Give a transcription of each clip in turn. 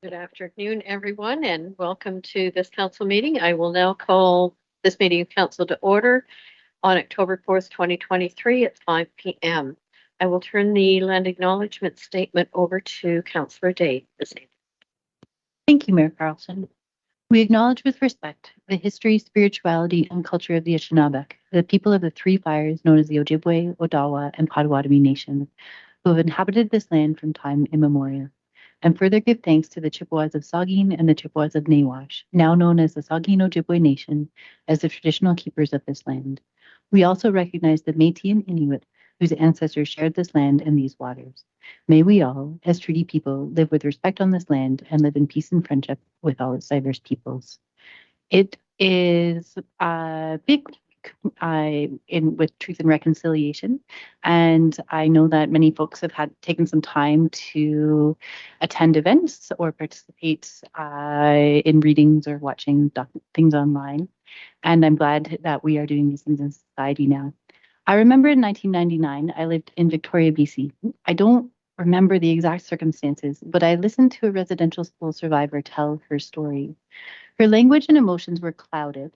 Good afternoon, everyone, and welcome to this council meeting. I will now call this meeting of council to order on October 4th, 2023 at 5 p.m. I will turn the land acknowledgement statement over to Councillor Day this evening. Thank you, Mayor Carlson. We acknowledge with respect the history, spirituality, and culture of the Anishinaabe, the people of the Three Fires known as the Ojibwe, Odawa, and Potawatomi nations, who have inhabited this land from time immemorial, and further give thanks to the Chippewas of Saugeen and the Chippewas of Nawash, now known as the Saugeen Ojibwe Nation, as the traditional keepers of this land. We also recognize the Métis and Inuit, whose ancestors shared this land and these waters. May we all, as treaty people, live with respect on this land and live in peace and friendship with all its diverse peoples. It is a big with Truth and Reconciliation, and I know that many folks have taken some time to attend events or participate in readings or watching things online. And I'm glad that we are doing these things in society now. I remember in 1999, I lived in Victoria, BC. I don't remember the exact circumstances, but I listened to a residential school survivor tell her story. Her language and emotions were clouded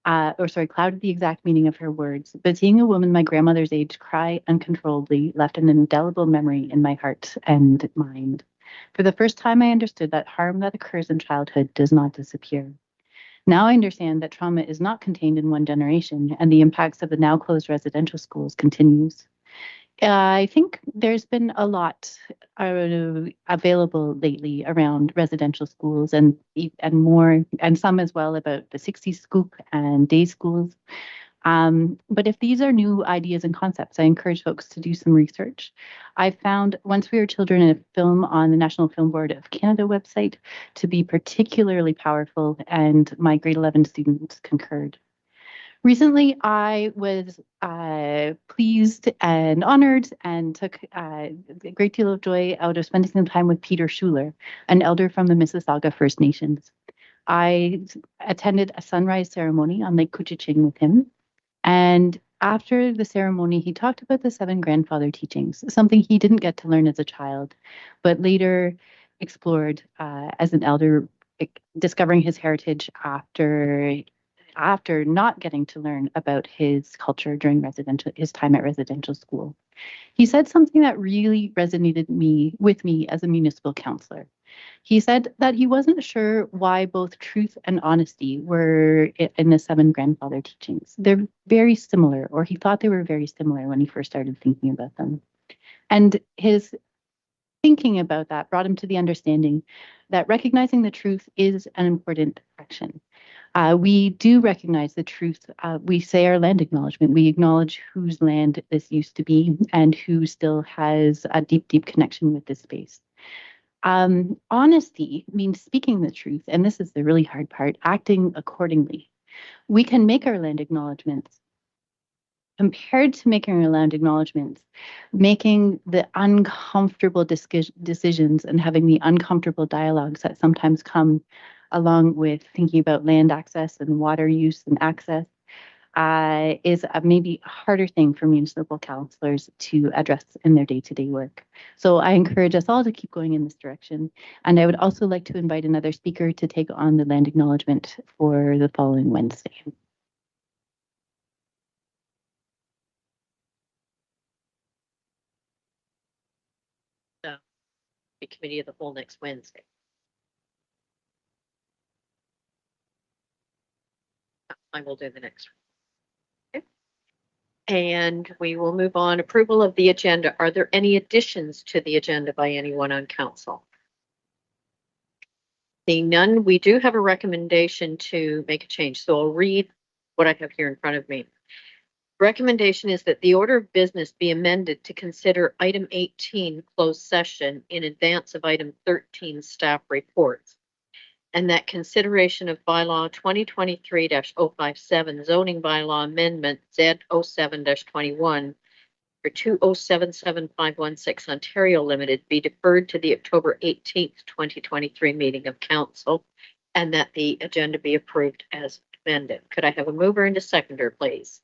the exact meaning of her words. But seeing a woman my grandmother's age cry uncontrollably left an indelible memory in my heart and mind. For the first time, I understood that harm that occurs in childhood does not disappear. Now I understand that trauma is not contained in one generation, and the impacts of the now closed residential schools continues. I think there's been a lot available lately around residential schools and more, and some as well about the 60s scoop and day schools. But if these are new ideas and concepts, I encourage folks to do some research. I found Once We Were Children, a film on the National Film Board of Canada website, to be particularly powerful, and my grade 11 students concurred. Recently, I was pleased and honored and took a great deal of joy out of spending some time with Peter Schuler, an elder from the Mississauga First Nations. I attended a sunrise ceremony on Lake Couchiching with him. And after the ceremony, he talked about the seven grandfather teachings, something he didn't get to learn as a child, but later explored as an elder, discovering his heritage after not getting to learn about his culture during his time at residential school. He said something that really resonated with me as a municipal councillor. He said that he wasn't sure why both truth and honesty were in the seven grandfather teachings. They're very similar, or he thought they were very similar when he first started thinking about them. And his thinking about that brought him to the understanding that recognizing the truth is an important action. We do recognize the truth. We say our land acknowledgement. We acknowledge whose land this used to be and who still has a deep, deep connection with this space. Honesty means speaking the truth, and this is the really hard part, acting accordingly. We can make our land acknowledgements. Compared to making our land acknowledgements, making the uncomfortable decisions and having the uncomfortable dialogues that sometimes come along with thinking about land access and water use and access is a maybe harder thing for municipal councillors to address in their day-to-day work. So I encourage us all to keep going in this direction. And I would also like to invite another speaker to take on the land acknowledgement for the following Wednesday. The committee of the whole next Wednesday. I will do the next one. Okay. And we will move on. Approval of the agenda. Are there any additions to the agenda by anyone on council? Seeing none, we do have a recommendation to make a change. So I'll read what I have here in front of me. Recommendation is that the order of business be amended to consider item 18 closed session in advance of item 13 staff reports, and that consideration of bylaw 2023-057 zoning bylaw amendment Z07-21 for 2077516 Ontario Limited be deferred to the October 18th, 2023 meeting of council, and that the agenda be approved as amended. Could I have a mover and a seconder, please?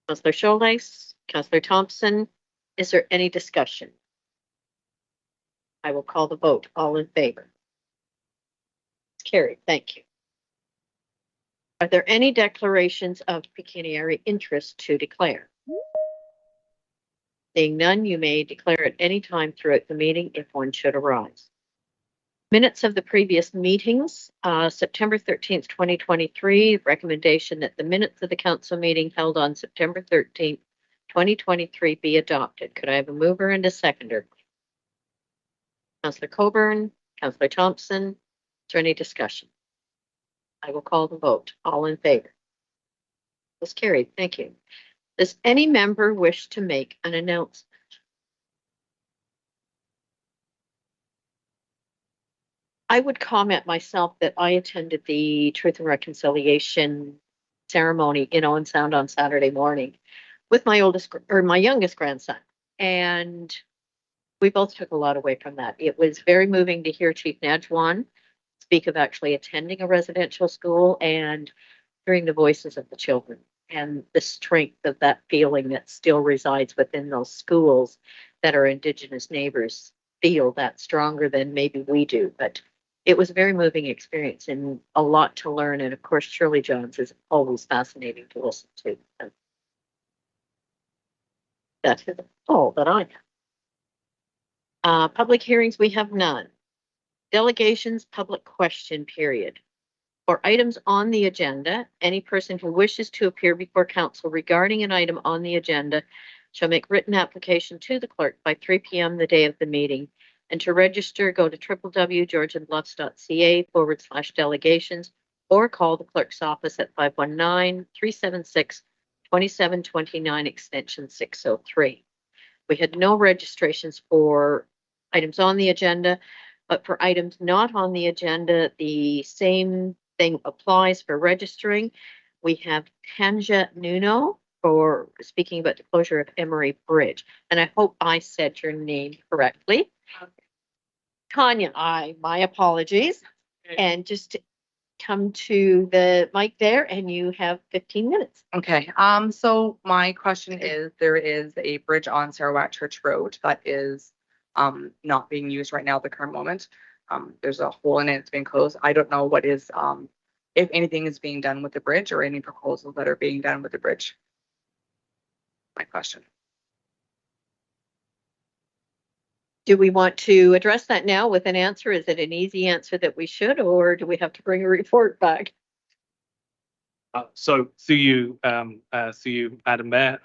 Councillor Shouldice, Councillor Thompson, is there any discussion? I will call the vote. All in favor? carried. Thank you. Are there any declarations of pecuniary interest to declare? Seeing none, you may declare at any time throughout the meeting if one should arise. Minutes of the previous meetings, September 13th, 2023, recommendation that the minutes of the council meeting held on September 13th, 2023 be adopted. Could I have a mover and a seconder? Councillor Coburn, Councillor Thompson, is there any discussion? I will call the vote. All in favor? That's carried. Thank you. Does any member wish to make an announcement? I would comment myself that I attended the Truth and Reconciliation ceremony in Owen Sound on Saturday morning with my youngest grandson. And we both took a lot away from that. It was very moving to hear Chief Najwan speak of actually attending a residential school and hearing the voices of the children and the strength of that feeling that still resides within those schools that our Indigenous neighbors feel that stronger than maybe we do. But it was a very moving experience and a lot to learn. And of course, Shirley Jones is always fascinating to listen to. And that is all that I have. Public hearings, we have none. Delegations, public question period. For items on the agenda, any person who wishes to appear before council regarding an item on the agenda shall make written application to the clerk by 3 p.m. the day of the meeting. And to register, go to www.georgianbluffs.ca/delegations or call the clerk's office at 519-376-2729 extension 603. We had no registrations for items on the agenda, but for items not on the agenda, the same thing applies for registering. We have Tanja Nuno for speaking about the closure of Emery Bridge. And I hope I said your name correctly. Tanya, my apologies. And just come to the mic there and you have 15 minutes. Okay, so my question is, there is a bridge on Sarawak Church Road that is not being used right now at the current moment. There's a hole in it, it's being closed. I don't know what is, if anything is being done with the bridge or any proposals that are being done with the bridge. My question. Do we want to address that now with an answer? Is it an easy answer that we should, or do we have to bring a report back? So through you, Madam Mayor,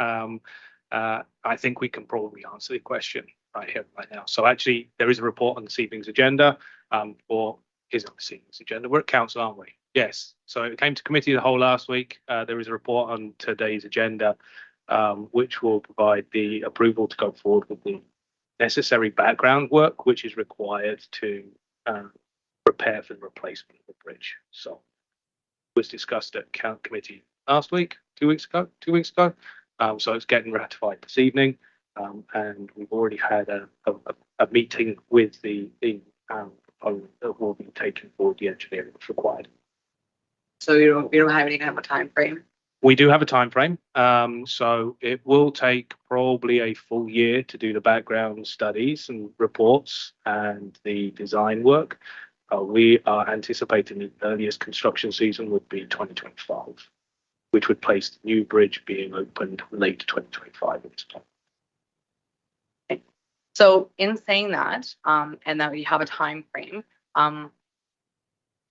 I think we can probably answer the question right here, right now. So actually, there is a report on this evening's agenda, or is on this evening's agenda. We're at council, aren't we? Yes. So it came to committee the whole last week. There is a report on today's agenda, which will provide the approval to go forward with the necessary background work, which is required to prepare for the replacement of the bridge. So it was discussed at count committee last week, 2 weeks ago. So it's getting ratified this evening, and we've already had a meeting with the that will be taking forward the engineering that's required. So you don't have any kind of a time frame? We do have a time frame, so it will take probably a full year to do the background studies and reports and the design work. We are anticipating the earliest construction season would be 2025, which would place the new bridge being opened late 2025 at this time. Okay. So in saying that, and that we have a time frame,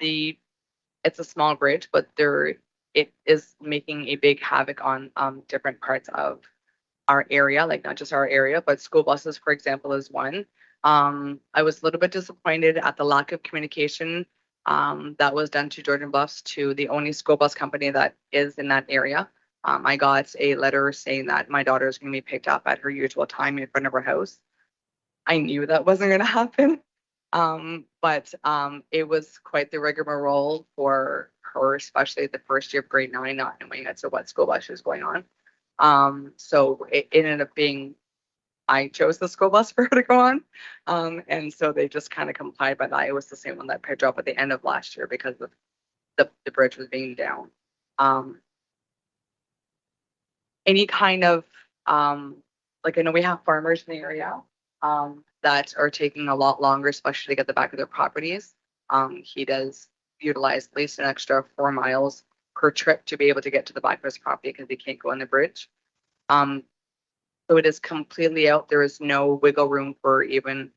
it's a small bridge, but it is making a big havoc on different parts of our area, like not just our area, but school buses, for example, is one. I was a little bit disappointed at the lack of communication that was done to Georgian Bluffs, to the only school bus company that is in that area. I got a letter saying that my daughter is going to be picked up at her usual time in front of her house. I knew that wasn't going to happen. But it was quite the rigmarole for her, especially the first year of grade 9, not knowing as to what school bus was going on. So it ended up being, I chose the school bus for her to go on. And so they just kind of complied by that. It was the same one that picked her up at the end of last year because of the bridge was being down. Any kind of, like I know we have farmers in the area that are taking a lot longer, especially to get the back of their properties. He does utilize at least an extra 4 miles per trip to be able to get to the back of his property because they can't go on the bridge. So it is completely out. There is no wiggle room for even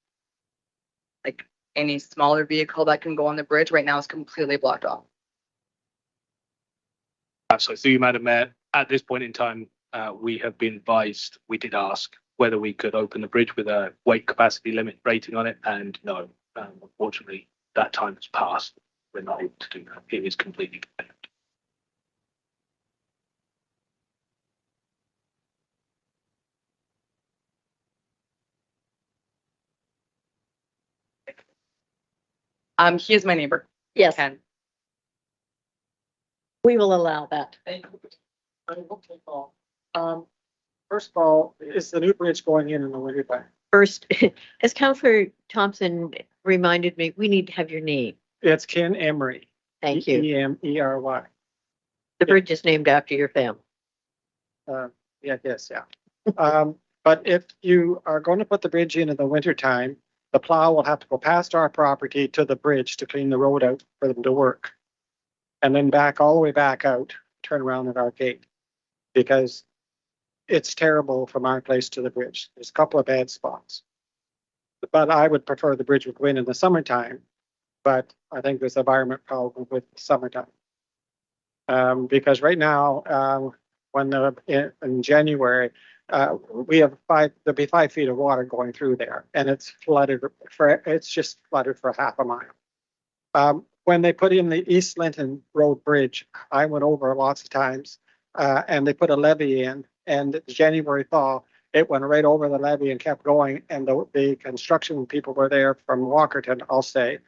like any smaller vehicle that can go on the bridge. Right now it's completely blocked off. So through you, Madam Mayor, at this point in time, we have been advised, we did ask whether we could open the bridge with a weight capacity limit rating on it, and no, unfortunately, that time has passed. We're not able to do that. It is completely condemned. He is my neighbor, Yes, Ken. we will allow that. First of all, is the new bridge going in the winter time? First, as Counselor Thompson reminded me, we need to have your name. It's Ken Emery. Thank you. Emery. The bridge is named after your family. Yeah. But if you are going to put the bridge in the winter time, the plow will have to go past our property to the bridge to clean the road out for them to work. And then back all the way back out, turn around at our gate. Because it's terrible from our place to the bridge. There's a couple of bad spots. But I would prefer the bridge would go in the summertime. But I think there's an environment problem with summertime. Because right now, in January, we have there'll be 5 feet of water going through there, and it's just flooded for half a mile. When they put in the East Linton Road Bridge, I went over lots of times, and they put a levee in, and January thaw, it went right over the levee and kept going, and the construction people were there from Walkerton, I'll say,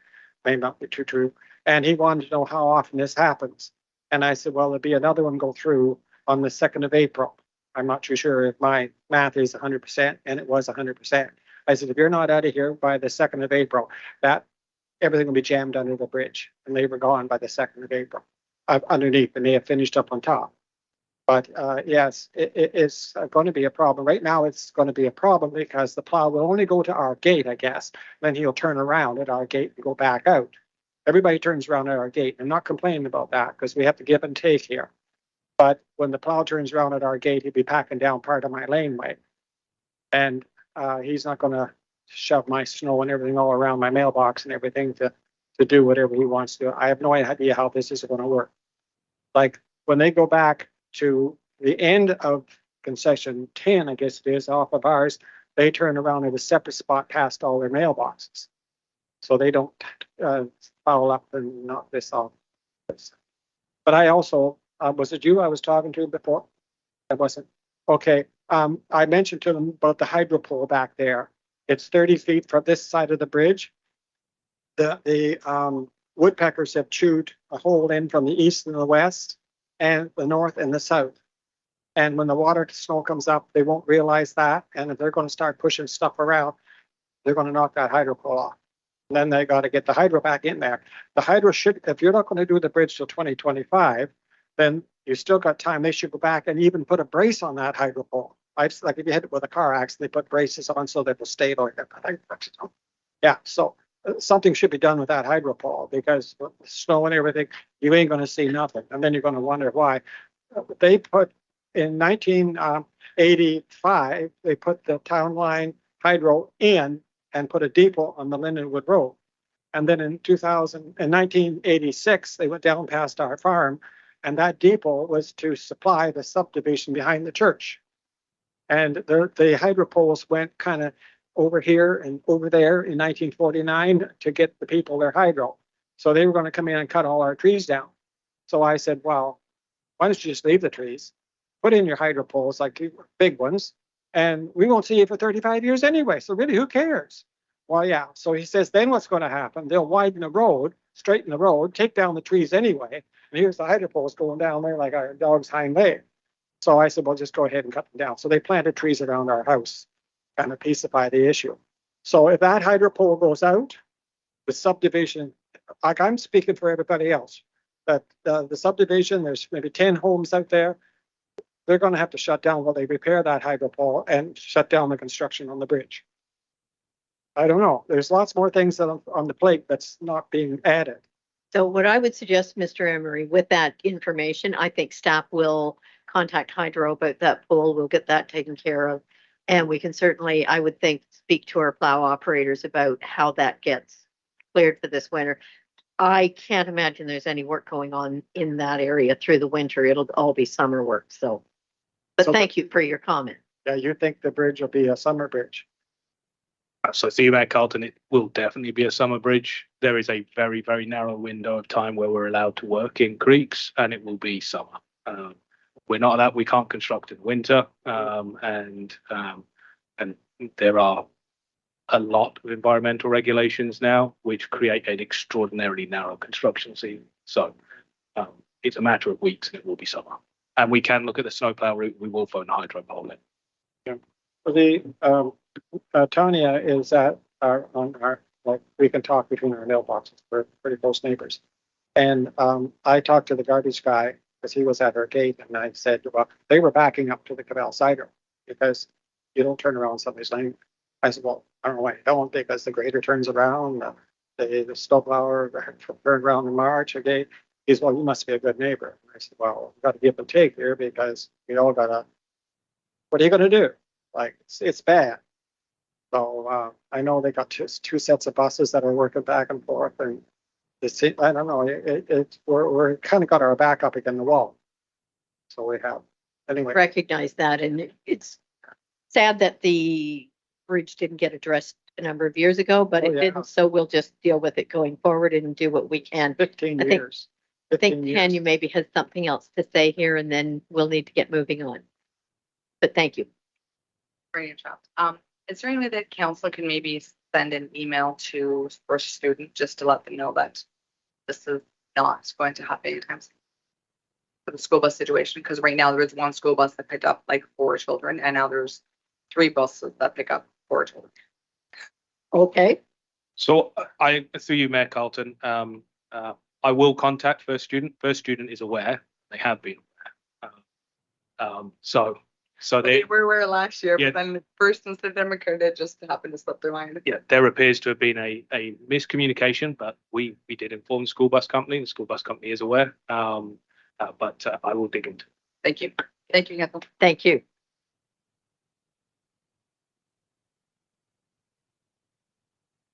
may not be too true, and he wanted to know how often this happens. And I said, well, there'll be another one go through on the 2nd of April. I'm not too sure if my math is 100%, and it was 100%. I said, if you're not out of here by the 2nd of April, that everything will be jammed under the bridge. And they were gone by the 2nd of April, underneath, and they have finished up on top. But yes, it's going to be a problem. Right now, it's going to be a problem because the plow will only go to our gate, I guess. Then he'll turn around at our gate and go back out. Everybody turns around at our gate. I'm not complaining about that because we have to give and take here. But when the plow turns around at our gate, he'll be packing down part of my laneway. And he's not going to shove my snow and everything all around my mailbox and everything to do whatever he wants to. I have no idea how this is going to work. Like when they go back to the end of concession 10, I guess it is, off of ours, they turn around at a separate spot past all their mailboxes. So they don't foul up and knock this off. But I also, was it you I was talking to before? I wasn't. Okay. I mentioned to them about the hydro pole back there. It's 30 feet from this side of the bridge. The woodpeckers have chewed a hole in from the east and the west and the north and the south. And when the water snow comes up, they won't realize that. And if they're going to start pushing stuff around, they're going to knock that hydro pole off. And then they got to get the hydro back in there. The hydro should, if you're not going to do the bridge till 2025, then you still got time. They should go back and even put a brace on that hydro pole. Like if you hit it with a car accident, they put braces on so that it will stay like that. Yeah, so something should be done with that hydro pole because with the snow and everything, you ain't going to see nothing. And then you're going to wonder why. They put in 1985, they put the town line hydro in and put a depot on the Lindenwood Road. And then in 1986, they went down past our farm, and that depot was to supply the subdivision behind the church. And the hydro poles went kind of over here and over there in 1949 to get the people their hydro. So they were going to come in and cut all our trees down. So I said, well, why don't you just leave the trees, put in your hydro poles, like big ones, and we won't see you for 35 years anyway. So really, who cares? Well, yeah. So he says, then what's going to happen? They'll widen the road, straighten the road, take down the trees anyway. And here's the hydro poles going down there like our dog's hind leg. So I said, well, just go ahead and cut them down. So they planted trees around our house, kind of pacify the issue. So if that hydro pole goes out, the subdivision, like I'm speaking for everybody else, that the subdivision, there's maybe 10 homes out there. They're going to have to shut down while they repair that hydro pole and shut down the construction on the bridge. I don't know. There's lots more things on the plate that's not being added. So what I would suggest, Mr. Emery, with that information, I think staff will contact Hydro about that pool. We'll get that taken care of. And we can certainly, I would think, speak to our plow operators about how that gets cleared for this winter. I can't imagine there's any work going on in that area through the winter. It'll all be summer work, so. But So- thank you for your comment. Yeah, you think the bridge will be a summer bridge? So through Mayor Carlton, it will definitely be a summer bridge. There is a very, very narrow window of time where we're allowed to work in creeks, and it will be summer. We're not allowed, we can't construct in winter, and there are a lot of environmental regulations now which create an extraordinarily narrow construction season. So it's a matter of weeks, and it will be summer. And we can look at the snowplow route. We will phone Hydro Pole in. The Tanya is on our, like, we can talk between our mailboxes. We're pretty close neighbors. And I talked to the garbage guy because he was at her gate, and I said, well, they were backing up to the Cabell side road because you don't turn around somebody's lane. I said, well, I don't know why you don't, because the grader turns around, the snowblower turned around in March. Okay, he's, well, you must be a good neighbor. And I said, well, we've got to give and take here because we all gotta. What are you gonna do? Like, it's bad. So I know they got two sets of buses that are working back and forth, and I don't know. We're kind of got our back up against the wall. So we have anyway. Recognize that, and it's sad that the bridge didn't get addressed a number of years ago, but Oh, it yeah. didn't. So we'll just deal with it going forward and do what we can. 15 I think- years. I think 15 years. Tanya maybe has something else to say here, and then we'll need to get moving on. But thank you. Sorry to interrupt. Is there any way that council can maybe send an email to first student just to let them know that this is not going to happen anytime soon? For the school bus situation, because right now there is one school bus that picked up like 4 children, and now there's 3 buses that pick up 4 children. Okay. So through you, Mayor Carlton, I will contact First Student. First Student is aware. They have been aware. So They they, were aware last year, Yeah. but then first and September it just happened to slip their mind. yeah, there appears to have been a miscommunication, but we did inform the school bus company. The school bus company is aware. But I will dig into it. Thank you. Thank you, Ethel. Thank you.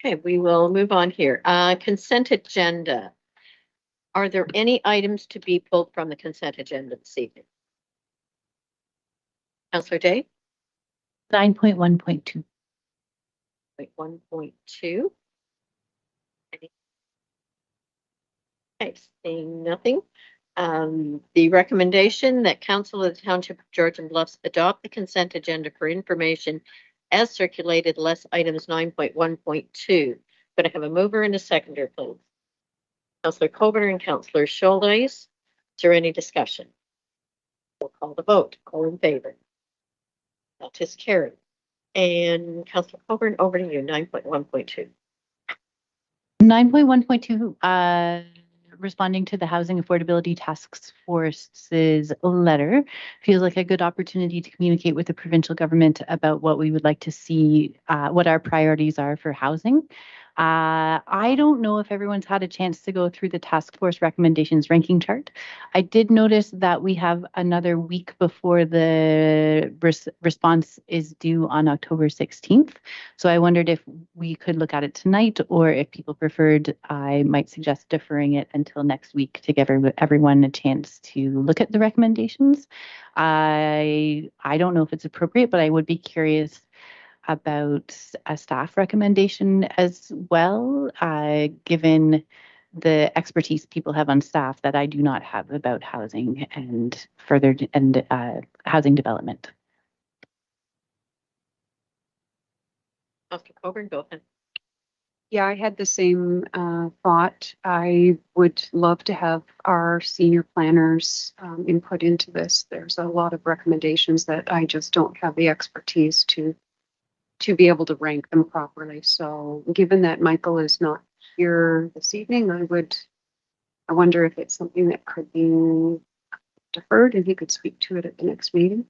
Okay, we will move on here. Consent agenda. Are there any items to be pulled from the consent agenda this evening? Councillor Day, 9.1.2. 1.2. Okay, seeing nothing. The recommendation that Council of the Township of Georgian Bluffs adopt the consent agenda for information as circulated, less items 9.1.2. Could I have a mover and a seconder, please? Councillor Coburn and Councillor Schuldeis. Is there any discussion? We'll call the vote. All in favor? That is carried. And Councillor Coburn, over to you, 9.1.2. 9.1.2, responding to the Housing Affordability Task Force's letter, feels like a good opportunity to communicate with the provincial government about what we would like to see, what our priorities are for housing. I don't know if everyone's had a chance to go through the task force recommendations ranking chart. I did notice that we have another week before the response is due on October 16th. So I wondered if we could look at it tonight, or if people preferred, I might suggest deferring it until next week to give everyone a chance to look at the recommendations. I don't know if it's appropriate, but I would be curious about a staff recommendation as well, given the expertise people have on staff that I do not have about housing and housing development. Councillor Coburn, go ahead. Yeah, I had the same thought. I would love to have our senior planners input into this. There's a lot of recommendations that I just don't have the expertise to be able to rank them properly. So given that Michael is not here this evening, I wonder if it's something that could be deferred and he could speak to it at the next meeting.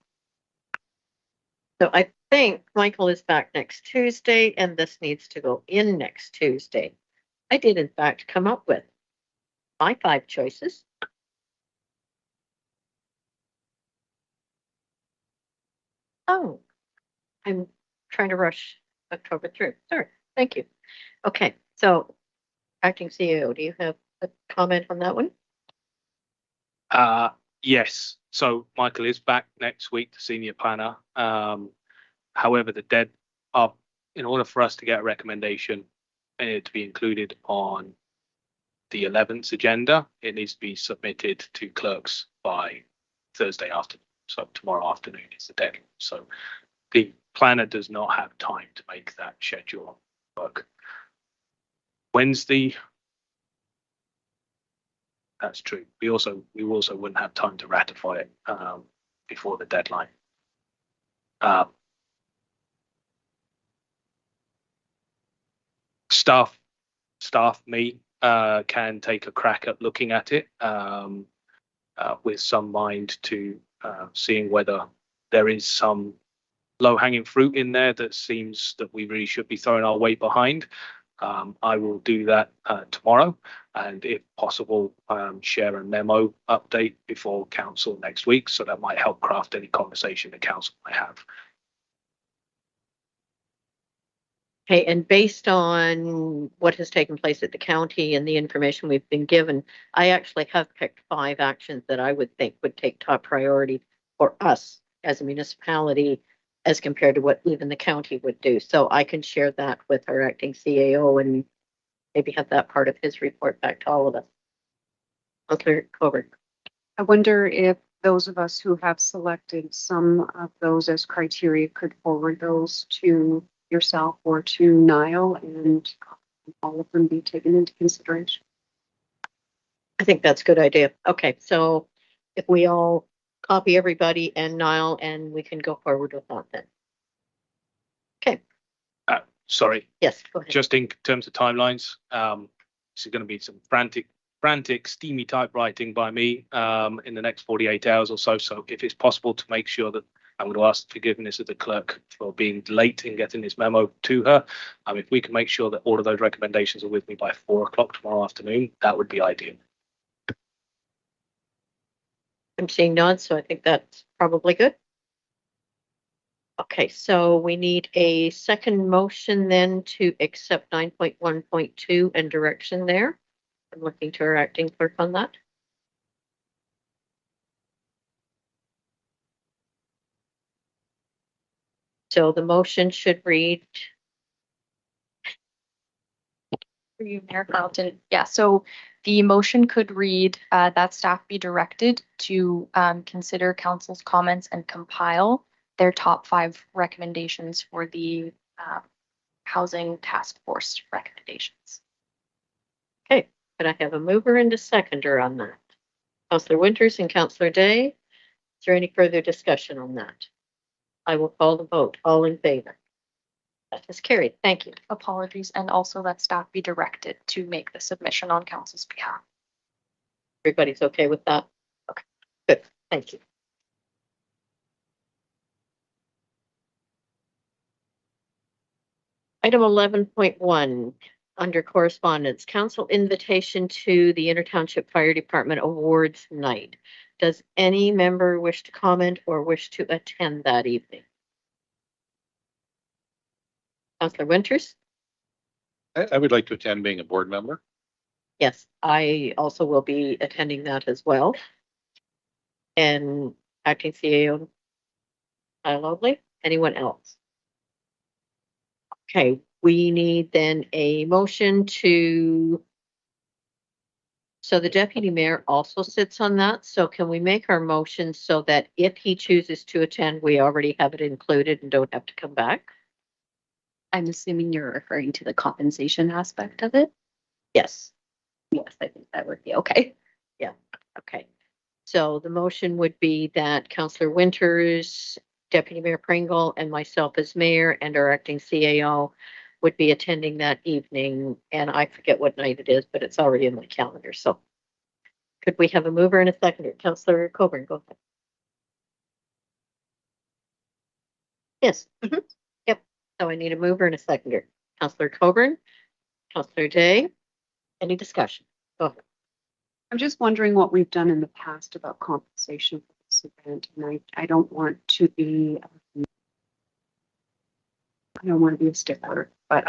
So I think Michael is back next Tuesday, and this needs to go in next Tuesday. I did in fact come up with my 5 choices. Oh, I'm trying to rush October through. Sorry, thank you. Okay, so acting CEO, do you have a comment on that one? Yes. So Michael is back next week, the senior planner. However, in order for us to get a recommendation to be included on the 11th agenda, it needs to be submitted to clerks by Thursday afternoon. So tomorrow afternoon is the deadline. So the planner does not have time to make that schedule work. Wednesday, that's true. We also wouldn't have time to ratify it before the deadline. Staff me can take a crack at looking at it with some mind to seeing whether there is some low-hanging fruit in there that seems that we really should be throwing our weight behind. I will do that tomorrow, and if possible, share a memo update before council next week, so that might help craft any conversation the council might have. Okay, and based on what has taken place at the county and the information we've been given, I actually have picked 5 actions that I would think would take top priority for us as a municipality as compared to what even the county would do. So I can share that with our acting CAO and maybe have that part of his report back to all of us. Councillor Coburn. I wonder if those of us who have selected some of those as criteria could forward those to yourself or to Niall, and all of them be taken into consideration. I think that's a good idea. Okay, so if we all copy everybody and Niall, and we can go forward with that then. Okay. Sorry. Yes, go ahead. Just in terms of timelines, this is going to be some frantic, steamy typewriting by me in the next 48 hours or so. So if it's possible to make sure that I'm going to ask forgiveness of the clerk for being late in getting this memo to her. If we can make sure that all of those recommendations are with me by 4 o'clock tomorrow afternoon, that would be ideal. I'm seeing nods, so I think that's probably good. Okay, so we need a second motion then to accept 9.1.2 and direction there. I'm looking to our acting clerk on that. So the motion should read. For you, Mayor Carlton. Yeah, so the motion could read that staff be directed to consider council's comments and compile their top 5 recommendations for the housing task force recommendations. Okay, could I have a mover and a seconder on that? Councillor Winters and Councillor Day. Is there any further discussion on that? I will call the vote. All in favor? That is carried. Thank you. Apologies, and also that staff be directed to make the submission on council's behalf. Everybody's okay with that? Okay, good. Thank you. Item 11.1, under correspondence, council invitation to the Intertownship Fire Department Awards Night. Does any member wish to comment or wish to attend that evening? Councillor Winters? I would like to attend, being a board member. Yes, I also will be attending that as well. And acting CAO, lovely. Anyone else? Okay, we need then a motion to. So the deputy mayor also sits on that. So can we make our motion so that if he chooses to attend, we already have it included and don't have to come back? I'm assuming you're referring to the compensation aspect of it. Yes. Yes, I think that would be okay. Yeah. Okay. So the motion would be that Councillor Winters, Deputy Mayor Pringle, and myself as mayor and our acting CAO would be attending that evening. And I forget what night it is, but it's already in my calendar. So could we have a mover and a seconder? Councillor Coburn, go ahead. Yes. Yep. So I need a mover and a seconder. Councillor Coburn, Councillor Day. Any discussion? Go ahead. I'm just wondering what we've done in the past about compensation for this event, and I don't want to be, I don't want to be a stickler, but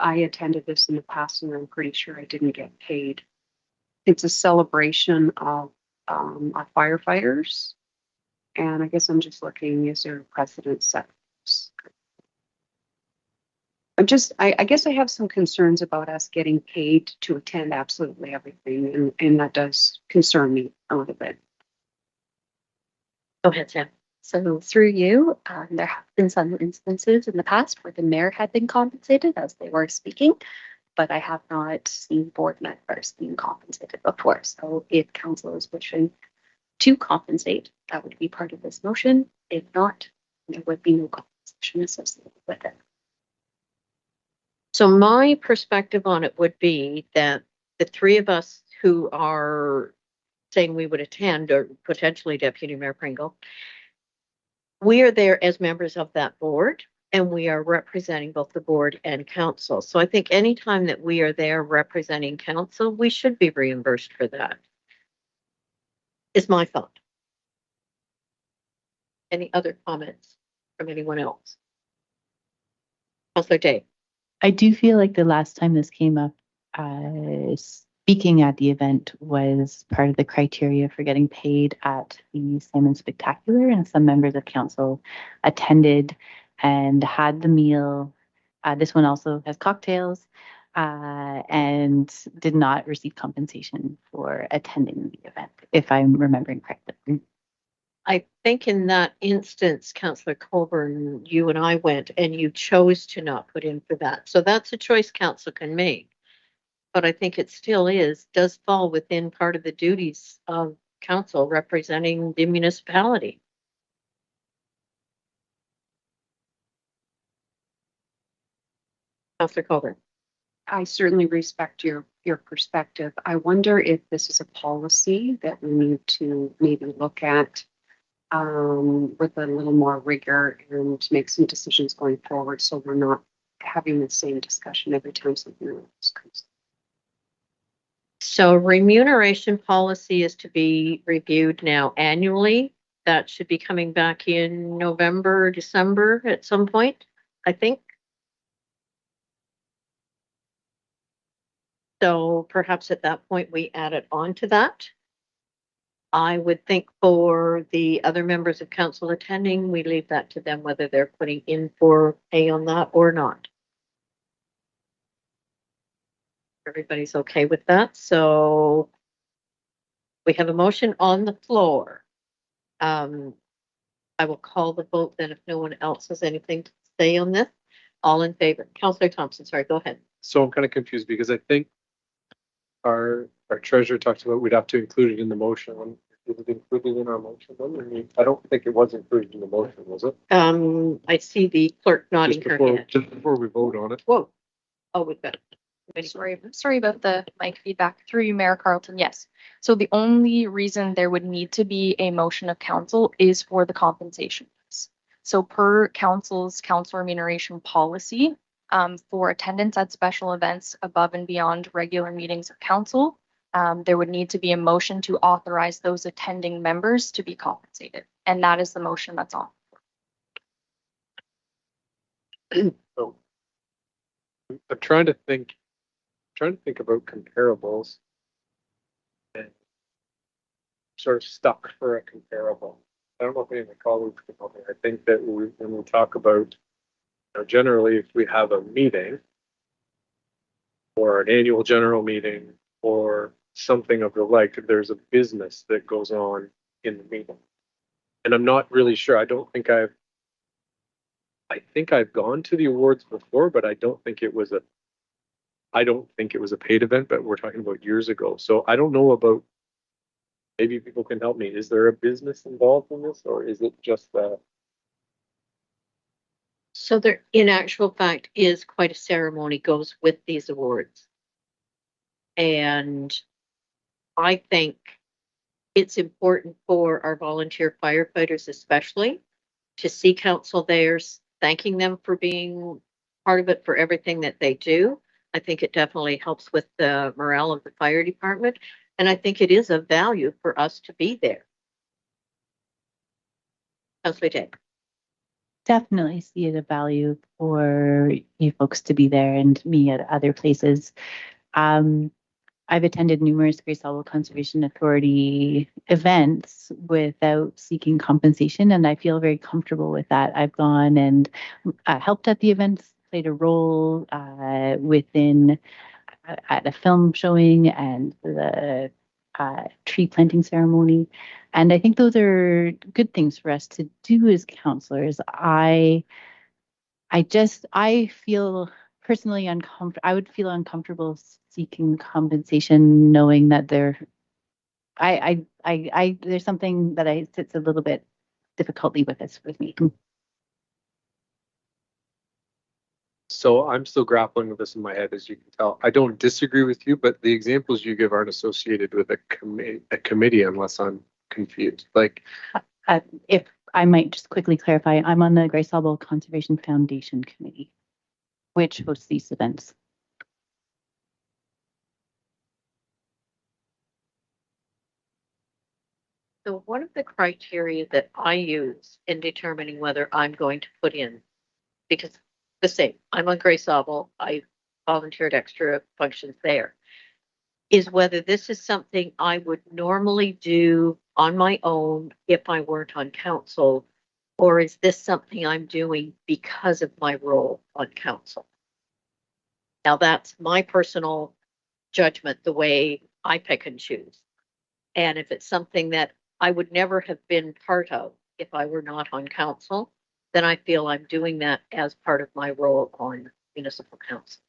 I attended this in the past and I'm pretty sure I didn't get paid. It's a celebration of our firefighters, and I guess I'm just looking, is there a precedent set? I guess I have some concerns about us getting paid to attend absolutely everything, and that does concern me a little bit. Go ahead, Sam. So through you, there have been some instances in the past where the mayor had been compensated as they were speaking, but I have not seen board members being compensated before. So if council is wishing to compensate, that would be part of this motion. If not, there would be no compensation associated with it. So my perspective on it would be that the three of us who are saying we would attend, or potentially Deputy Mayor Pringle, we are there as members of that board, and we are representing both the board and council. So I think anytime that we are there representing council, we should be reimbursed for that. Is my thought. Any other comments from anyone else? Councilor Day. I do feel like the last time this came up, speaking at the event was part of the criteria for getting paid at the Salmon Spectacular, and some members of council attended and had the meal. This one also has cocktails, and did not receive compensation for attending the event, if I'm remembering correctly. I think in that instance, Councillor Colburn, you and I went and you chose to not put in for that. So that's a choice council can make. But I think it still does fall within part of the duties of council representing the municipality. Councillor Colburn. I certainly respect your perspective. I wonder if this is a policy that we need to maybe look at with a little more rigor and make some decisions going forward, so we're not having the same discussion every time something else comes. So remuneration policy is to be reviewed now annually. That should be coming back in November, December at some point, I think. So perhaps at that point we add it on to that. I would think for the other members of council attending, we leave that to them whether they're putting in for pay on that or not. Everybody's okay with that, so we have a motion on the floor. I will call the vote then if no one else has anything to say on this. All in favor. Councillor Thompson, sorry, go ahead. So I'm kind of confused because I think our treasurer talked about we'd have to include it in the motion. Is it included in our motion? I don't think it was included in the motion, was it? I see the clerk nodding her head. Just before we vote on it. Whoa. Oh, we've got it. Sorry about the mic feedback. Through you, Mayor Carlton. Yes. So the only reason there would need to be a motion of council is for the compensation. So per council's council remuneration policy, for attendance at special events above and beyond regular meetings of council, there would need to be a motion to authorize those attending members to be compensated. And that is the motion that's on. So I'm trying to think about comparables and sort of stuck for a comparable. I don't know if any of my colleagues can help me. I think that when we talk about, generally if we have a meeting or an annual general meeting or something of the like, there's a business that goes on in the meeting. And I'm not really sure. I think I've gone to the awards before, but I don't think it was a paid event, but we're talking about years ago. So I don't know about, maybe people can help me. Is there a business involved in this, or is it just that? So there, in actual fact, is quite a ceremony goes with these awards. And I think it's important for our volunteer firefighters, especially, to see council there, thanking them for being part of it, for everything that they do. I think it definitely helps with the morale of the fire department. And I think it is of value for us to be there. Councillor Day. Definitely see it a value for you folks to be there and me at other places. I've attended numerous Grace Harbor Conservation Authority events without seeking compensation, and I feel very comfortable with that. I've gone and helped at the events, played a role within at a film showing and the tree planting ceremony. And I think those are good things for us to do as counselors. I feel personally uncomfortable. I would feel uncomfortable seeking compensation, knowing that there's something that sits a little bit difficultly with this with me. So I'm still grappling with this in my head, as you can tell. I don't disagree with you, but the examples you give aren't associated with a committee unless I'm confused. Like, If I might just quickly clarify, I'm on the Grace Harbor Conservation Foundation Committee, which hosts these events. So one of the criteria that I use in determining whether I'm going to put in, because the same, I'm on Grace Harbor, I volunteered extra functions there, is whether this is something I would normally do on my own if I weren't on council, or is this something I'm doing because of my role on council? Now that's my personal judgment, the way I pick and choose. And if it's something that I would never have been part of if I were not on council, then I feel I'm doing that as part of my role on municipal council.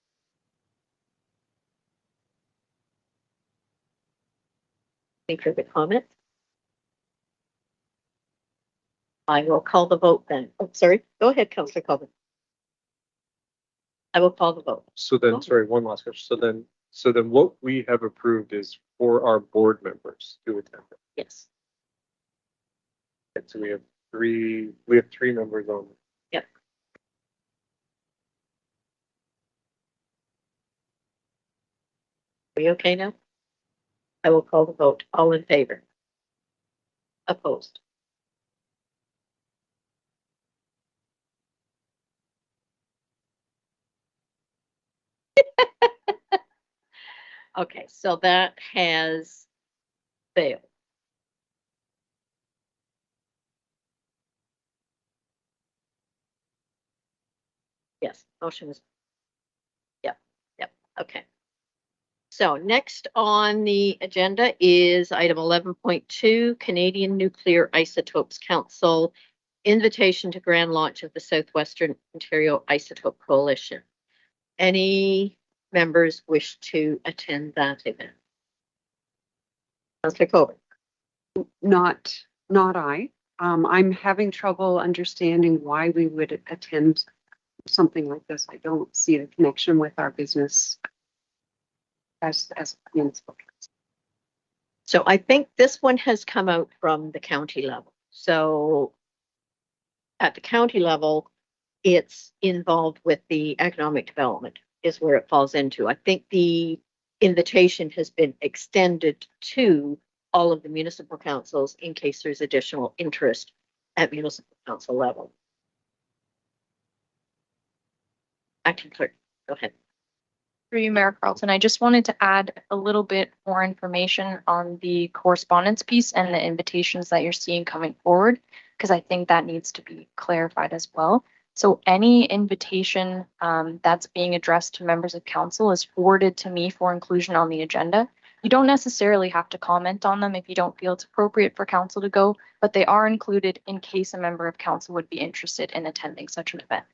Any further comments? I will call the vote then. Oh, sorry. Go ahead, Councillor Coleman. I will call the vote. so then, sorry, one last question. So then what we have approved is for our board members to attend. Yes. So we have three members on. Yep. Are we okay now? I will call the vote. All in favor? Opposed? Okay, so that has failed. Yes, motion is. Yep, okay. So next on the agenda is item 11.2, Canadian Nuclear Isotopes Council, invitation to grand launch of the Southwestern Ontario Isotope Coalition. Any members wish to attend that event? Councillor Coburn. Not I. I'm having trouble understanding why we would attend something like this. I don't see the connection with our business as municipal council. So I think this one has come out from the county level. So at the county level, it's involved with the economic development is where it falls into. I think the invitation has been extended to all of the municipal councils in case there's additional interest at municipal council level. Acting clerk, go ahead. Through you, Mayor Carlton, I just wanted to add a little bit more information on the correspondence piece and the invitations that you're seeing coming forward, because I think that needs to be clarified as well. So any invitation that's being addressed to members of council is forwarded to me for inclusion on the agenda. You don't necessarily have to comment on them if you don't feel it's appropriate for council to go, but they are included in case a member of council would be interested in attending such an event.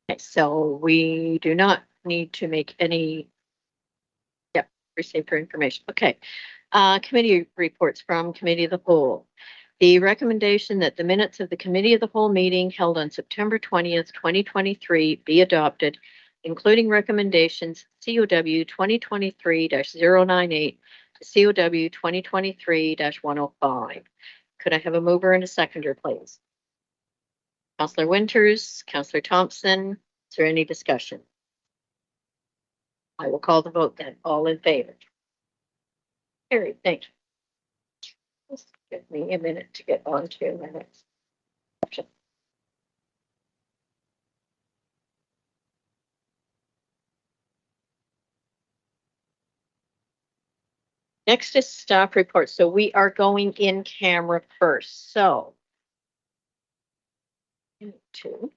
Okay, so we do not need to make any, received her information. Okay. Committee reports from Committee of the Whole. The recommendation that the minutes of the Committee of the Whole meeting held on September 20th, 2023 be adopted, including recommendations COW 2023-098 to COW 2023-105. Could I have a mover and a seconder, please? Councillor Winters, Councillor Thompson, is there any discussion? I will call the vote then. All in favor? Carried, thank you. Just give me a minute to get on to my next section. Next is staff report. So we are going in camera first. So. Two.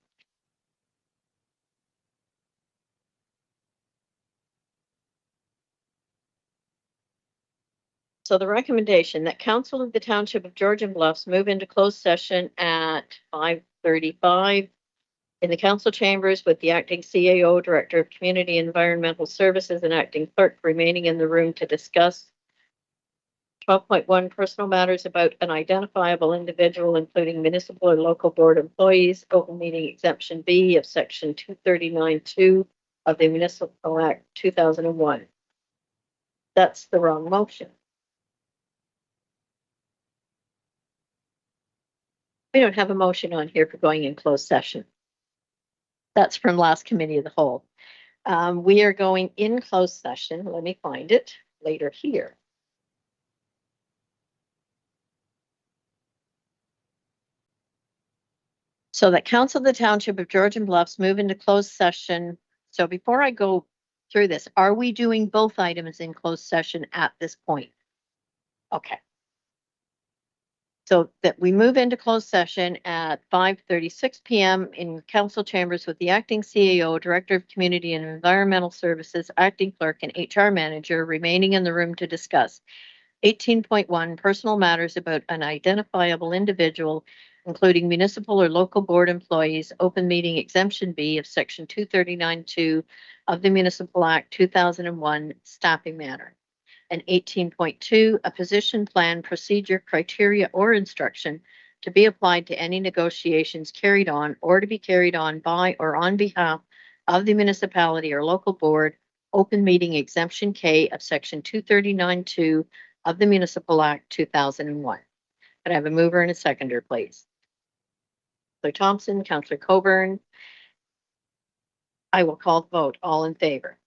So the recommendation that Council of the Township of Georgian Bluffs move into closed session at 5:35 in the council chambers with the acting CAO, Director of Community Environmental Services, and acting clerk remaining in the room to discuss 12.1 personal matters about an identifiable individual, including municipal or local board employees, open meeting exemption B of section 239(2) of the Municipal Act 2001. That's the wrong motion. We don't have a motion on here for going in closed session. That's from last committee of the whole. We are going in closed session. Let me find it later here. So that Council of the Township of Georgian Bluffs move into closed session. So before I go through this, are we doing both items in closed session at this point? Okay. So that we move into closed session at 5:36 p.m. in council chambers with the acting CAO, Director of Community and Environmental Services, acting clerk, and HR manager remaining in the room to discuss 18.1 personal matters about an identifiable individual, including municipal or local board employees, open meeting exemption B of section 239(2) of the Municipal Act 2001, staffing matter. And 18.2, a position plan, procedure, criteria, or instruction to be applied to any negotiations carried on or to be carried on by or on behalf of the municipality or local board, open meeting exemption K of section 239(2) of the Municipal Act 2001. Could I have a mover and a seconder, please? Councillor Thompson, Councillor Coburn. I will call the vote. All in favor?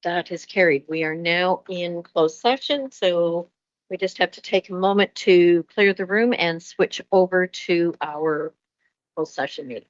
That is carried. We are now in closed session, so we just have to take a moment to clear the room and switch over to our closed session meeting.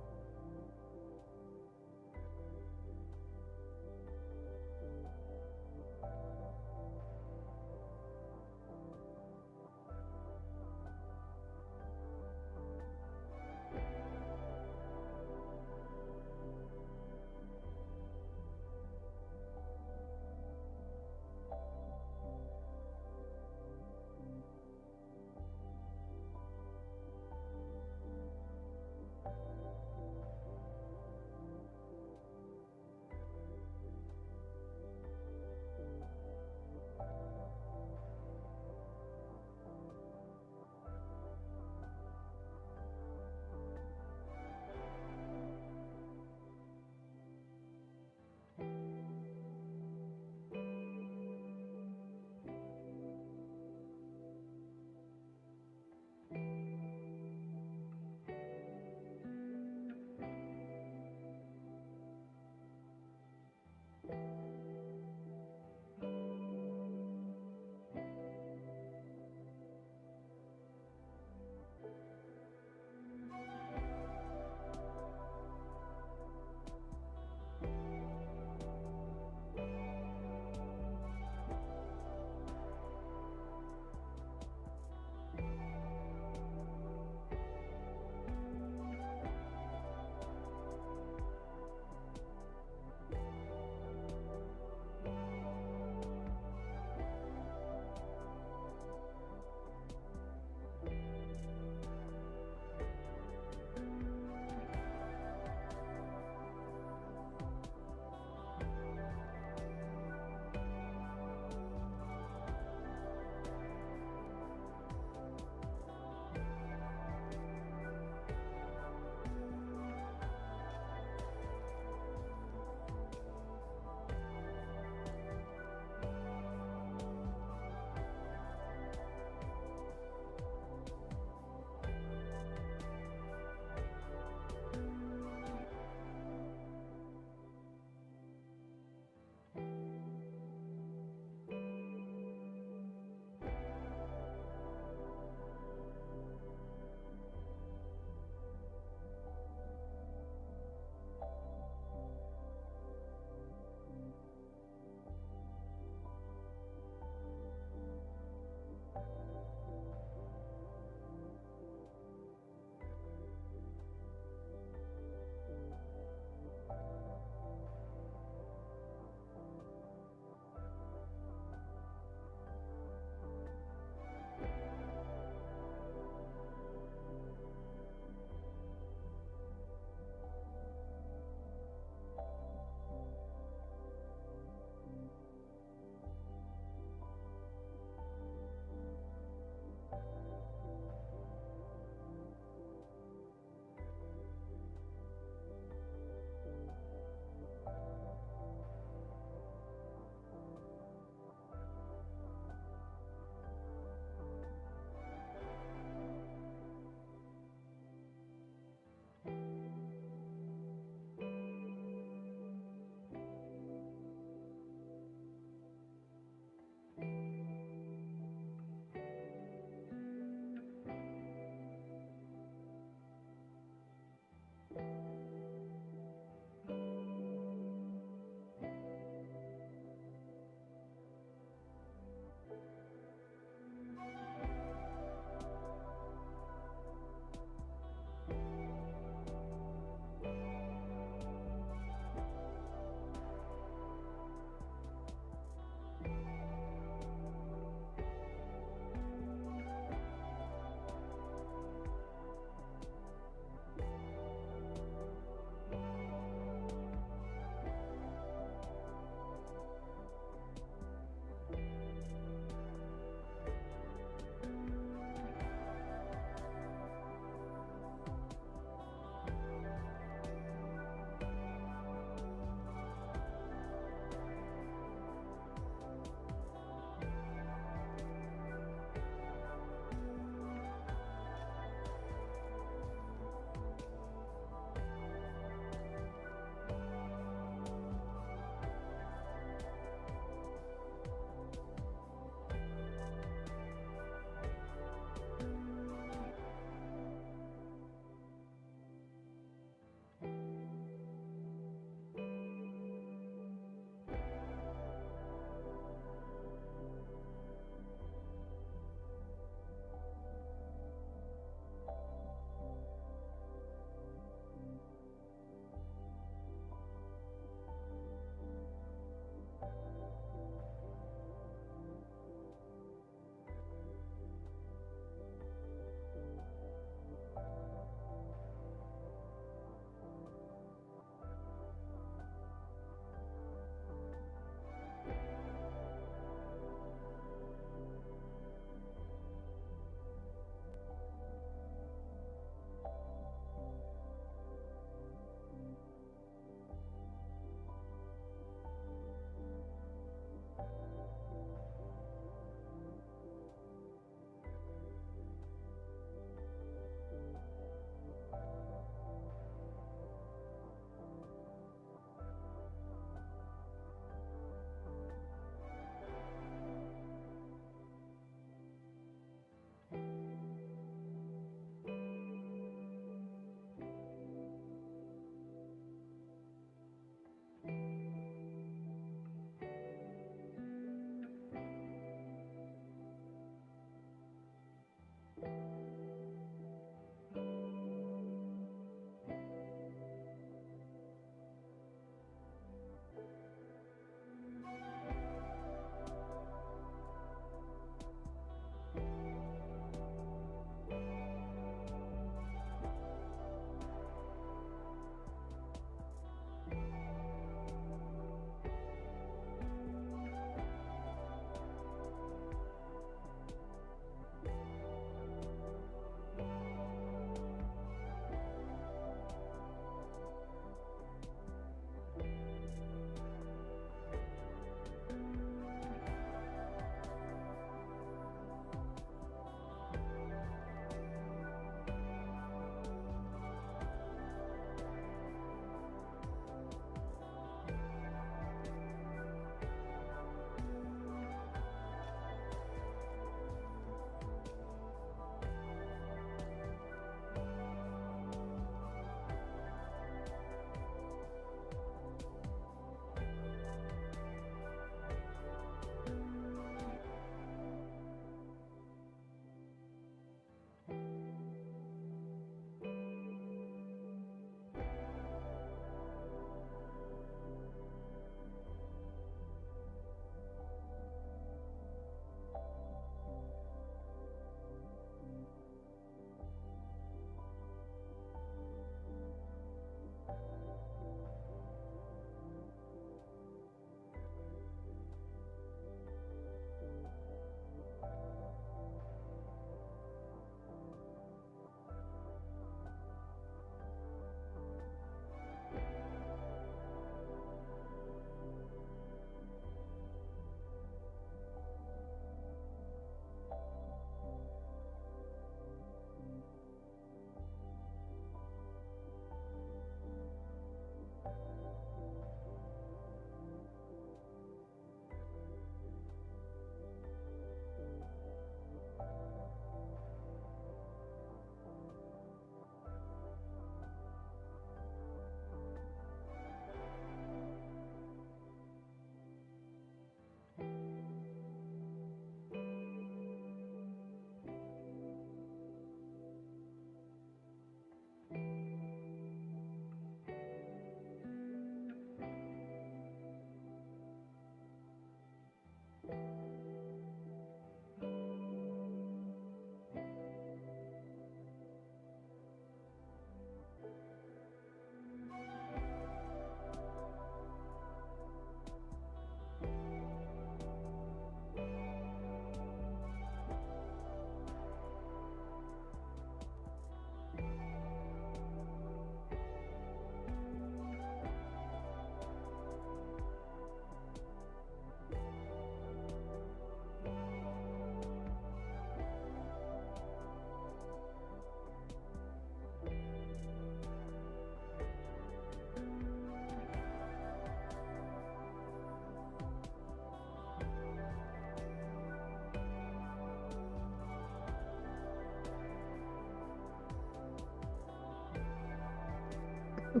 So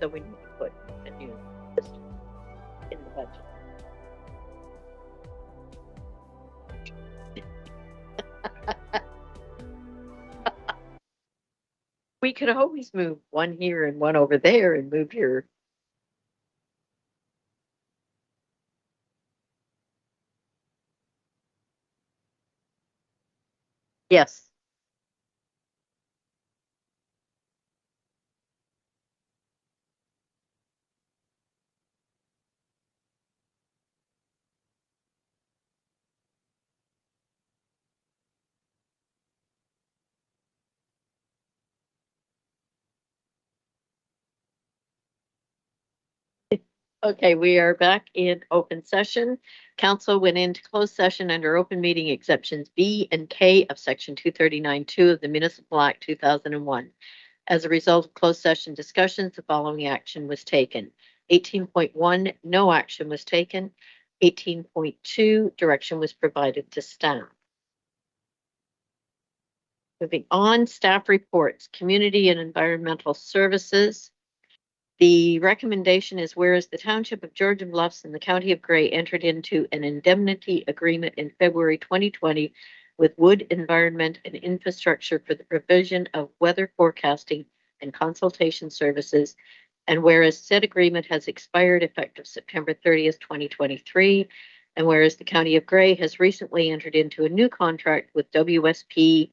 we need to put a new system in the budget. We could always move one here and one over there and move your. Yes. Okay, we are back in open session. Council went into closed session under open meeting exceptions B and K of section 239(2) of the Municipal Act 2001. As a result of closed session discussions, the following action was taken. 18.1, no action was taken. 18.2, direction was provided to staff. Moving on, staff reports, community and environmental services. The recommendation is whereas the Township of Georgian Bluffs and the County of Gray entered into an indemnity agreement in February 2020 with Wood Environment and Infrastructure for the provision of weather forecasting and consultation services, and whereas said agreement has expired effective September 30th, 2023, and whereas the County of Gray has recently entered into a new contract with WSP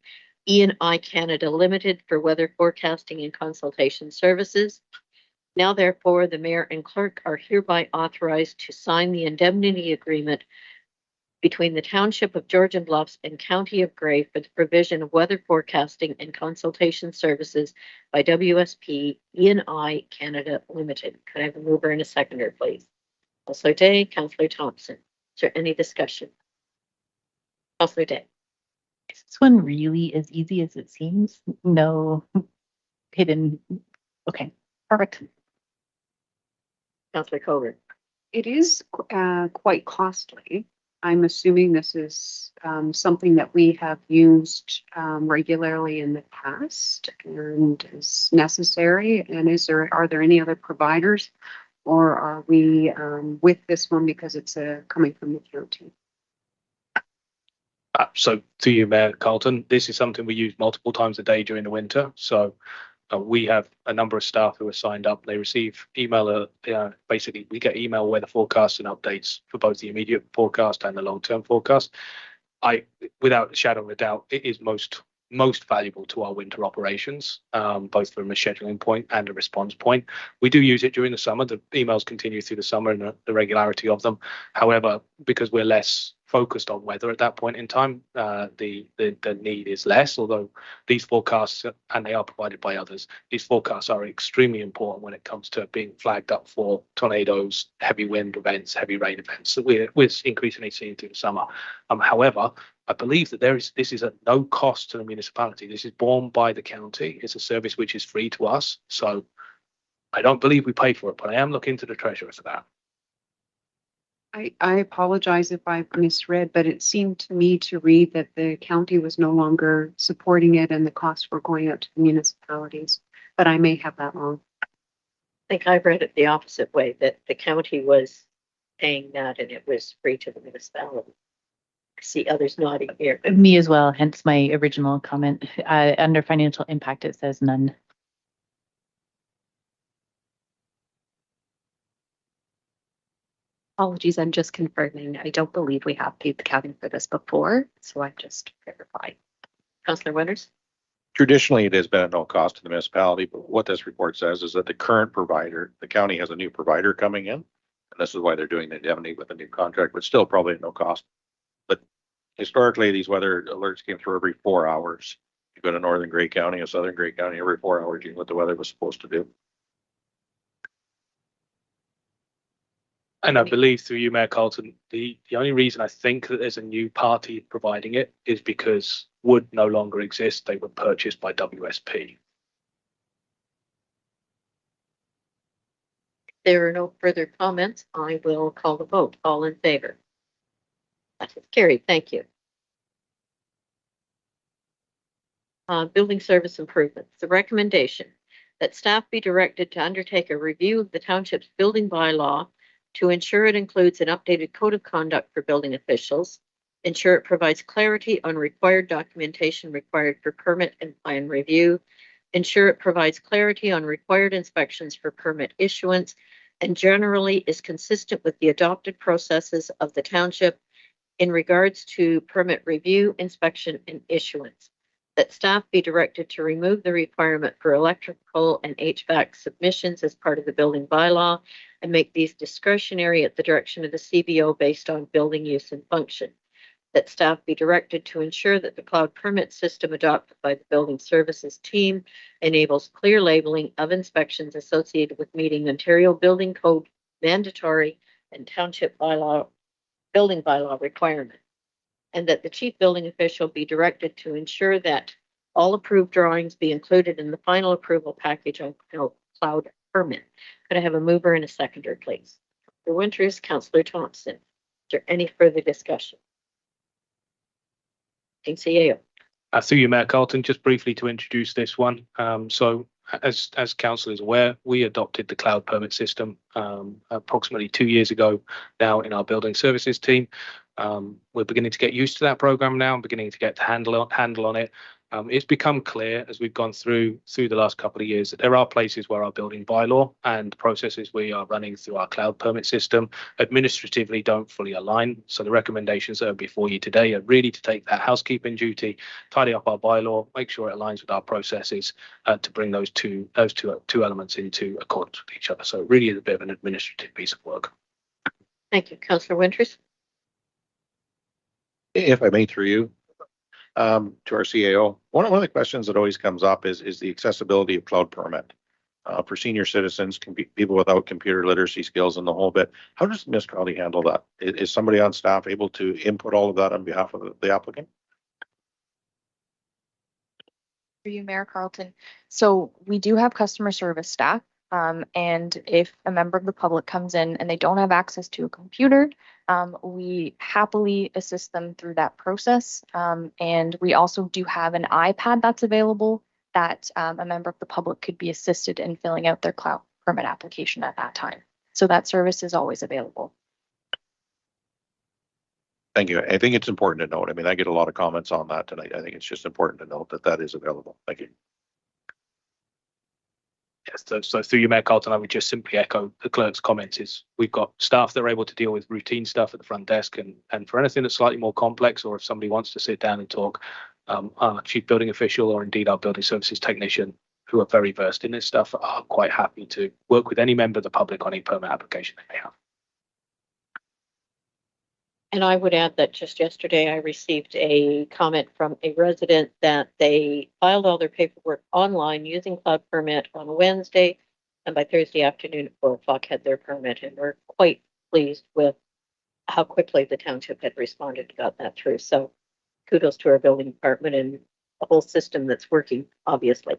E&I Canada Limited for weather forecasting and consultation services. Now, therefore, the mayor and clerk are hereby authorized to sign the indemnity agreement between the Township of Georgian Bluffs and County of Gray for the provision of weather forecasting and consultation services by WSP E&I Canada Limited. Could I have a mover and a seconder, please? Councillor Day, Councillor Thompson. Is there any discussion? Councillor Day. Is this one really as easy as it seems? No hidden. Okay, perfect. Councillor Coburn. It is quite costly. I'm assuming this is something that we have used regularly in the past and is necessary. And are there any other providers, or are we with this one because it's coming from the county? So to you, Mayor Carlton, this is something we use multiple times a day during the winter. So we have a number of staff who are signed up. They receive email. Basically, we get email weather forecasts and updates for both the immediate forecast and the long-term forecast. Without a shadow of a doubt, it is most valuable to our winter operations, both from a scheduling point and a response point. We do use it during the summer. The emails continue through the summer and the regularity of them. However, because we're less focused on weather at that point in time, the need is less, although these forecasts, and they are provided by others, these forecasts are extremely important when it comes to being flagged up for tornadoes, heavy wind events, heavy rain events that we're increasingly seeing through the summer. However, I believe that this is at no cost to the municipality. This is borne by the county. It's a service which is free to us. So I don't believe we pay for it, but I am looking to the treasurer for that. I apologize if I've misread, but it seemed to me to read that the county was no longer supporting it and the costs were going out to the municipalities, but I may have that wrong. I think I've read it the opposite way, that the county was paying that and it was free to the municipality. I see others nodding here. Me as well, hence my original comment. Under financial impact, it says none. Apologies, I'm just confirming. I don't believe we have paid the county for this before, so I'm just verifying. Councillor Winters. Traditionally, it has been at no cost to the municipality, but what this report says is that the current provider, the county has a new provider coming in. And this is why they're doing the indemnity with a new contract, but still probably at no cost. But historically, these weather alerts came through every 4 hours. You go to Northern Grey County or Southern Grey County, every 4 hours, you know what the weather was supposed to do. And I believe through you, Mayor Carlton, the only reason I think that there's a new party providing it is because Wood no longer exists. They were purchased by WSP. If there are no further comments, I will call the vote. All in favor? That is carried. Thank you. Building service improvements. The recommendation that staff be directed to undertake a review of the township's building bylaw to ensure it includes an updated code of conduct for building officials, ensure it provides clarity on required documentation required for permit and plan review, ensure it provides clarity on required inspections for permit issuance, and generally is consistent with the adopted processes of the township in regards to permit review, inspection, and issuance. That staff be directed to remove the requirement for electrical and HVAC submissions as part of the building bylaw and make these discretionary at the direction of the CBO based on building use and function. That staff be directed to ensure that the cloud permit system adopted by the building services team enables clear labeling of inspections associated with meeting Ontario Building Code mandatory and township bylaw, building bylaw requirement. And that the chief building official be directed to ensure that all approved drawings be included in the final approval package on cloud permit. Could I have a mover and a seconder, please? Councillor Winters, Councillor Thompson. Is there any further discussion? CAO. Through you, Mayor Carlton, just briefly to introduce this one. So as council is aware, we adopted the cloud permit system approximately 2 years ago now in our building services team. We're beginning to get used to that program now and beginning to get to handle on it. It's become clear as we've gone through the last couple of years that there are places where our building bylaw and processes we are running through our cloud permit system administratively don't fully align. So the recommendations that are before you today are really to take that housekeeping duty, tidy up our bylaw, make sure it aligns with our processes to bring those two elements into accordance with each other. So it really is a bit of an administrative piece of work. Thank you, Councillor Winters. If I may, through you, to our CAO, one of the questions that always comes up is the accessibility of cloud permit for senior citizens, people without computer literacy skills and the whole bit. How does the municipality handle that? Is somebody on staff able to input all of that on behalf of the applicant? For you, Mayor Carlton. So we do have customer service staff. And if a member of the public comes in and they don't have access to a computer, we happily assist them through that process. And we also do have an iPad that's available that a member of the public could be assisted in filling out their cloud permit application at that time. So that service is always available. Thank you. I think it's important to note. I mean, I get a lot of comments on that tonight. I think it's just important to note that that is available. Thank you. Yes, so through you, Mayor Carlton, I would just simply echo the clerk's comments. Is we've got staff that are able to deal with routine stuff at the front desk, and for anything that's slightly more complex, or if somebody wants to sit down and talk, our chief building official or indeed our building services technician, who are very versed in this stuff, are quite happy to work with any member of the public on any permit application they may have. And I would add that just yesterday I received a comment from a resident that they filed all their paperwork online using Cloud Permit on Wednesday, and by Thursday afternoon at 4 o'clock had their permit, and we're quite pleased with how quickly the township had responded and got that through. So kudos to our building department and the whole system that's working, obviously.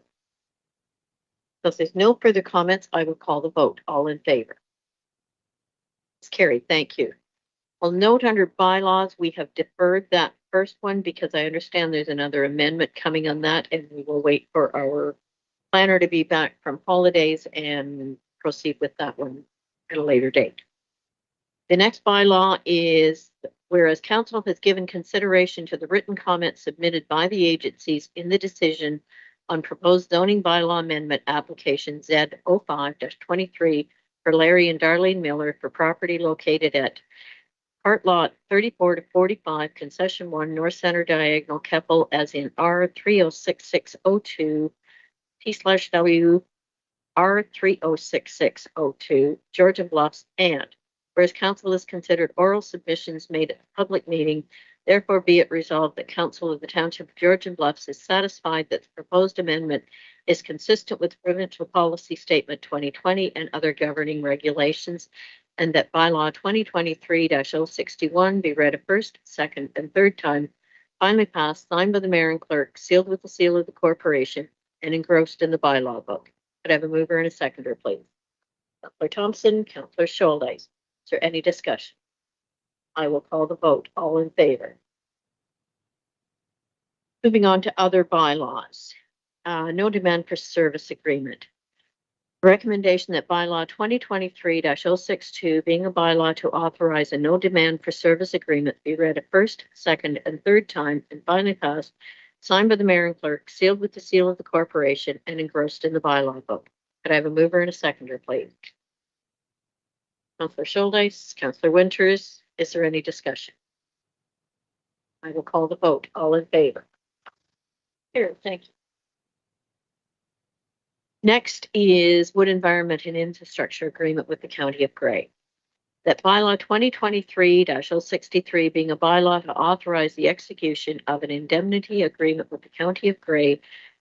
So if there's no further comments, I will call the vote. All in favor? It's carried. Thank you. I'll note under bylaws, we have deferred that first one because I understand there's another amendment coming on that, and we will wait for our planner to be back from holidays and proceed with that one at a later date. The next bylaw is, whereas council has given consideration to the written comments submitted by the agencies in the decision on proposed zoning bylaw amendment application Z05-23 for Larry and Darlene Miller for property located at Part lot 34 to 45, concession 1, North Center Diagonal, Keppel, as in R306602, T/W, R306602, Georgian Bluffs, and whereas council has considered oral submissions made at a public meeting, therefore be it resolved that council of the Township of Georgian Bluffs is satisfied that the proposed amendment is consistent with Provincial Policy Statement 2020 and other governing regulations, and that bylaw 2023-061 be read a first, second, and third time, finally passed, signed by the mayor and clerk, sealed with the seal of the corporation, and engrossed in the bylaw book. Could I have a mover and a seconder, please? Councillor Thompson, Councillor Scholdays. Is there any discussion? I will call the vote. All in favor? Moving on to other bylaws. No demand for service agreement. Recommendation that bylaw 2023-062, being a bylaw to authorize a no demand for service agreement, be read a first, second, and third time and finally passed, signed by the mayor and clerk, sealed with the seal of the corporation, and engrossed in the bylaw book. Could I have a mover and a seconder, please? Councillor Schuldice, Councillor Winters, is there any discussion? I will call the vote. All in favor? Here, thank you. Next is Wood Environment and Infrastructure Agreement with the County of Grey. That bylaw 2023-063, being a bylaw to authorize the execution of an indemnity agreement with the County of Grey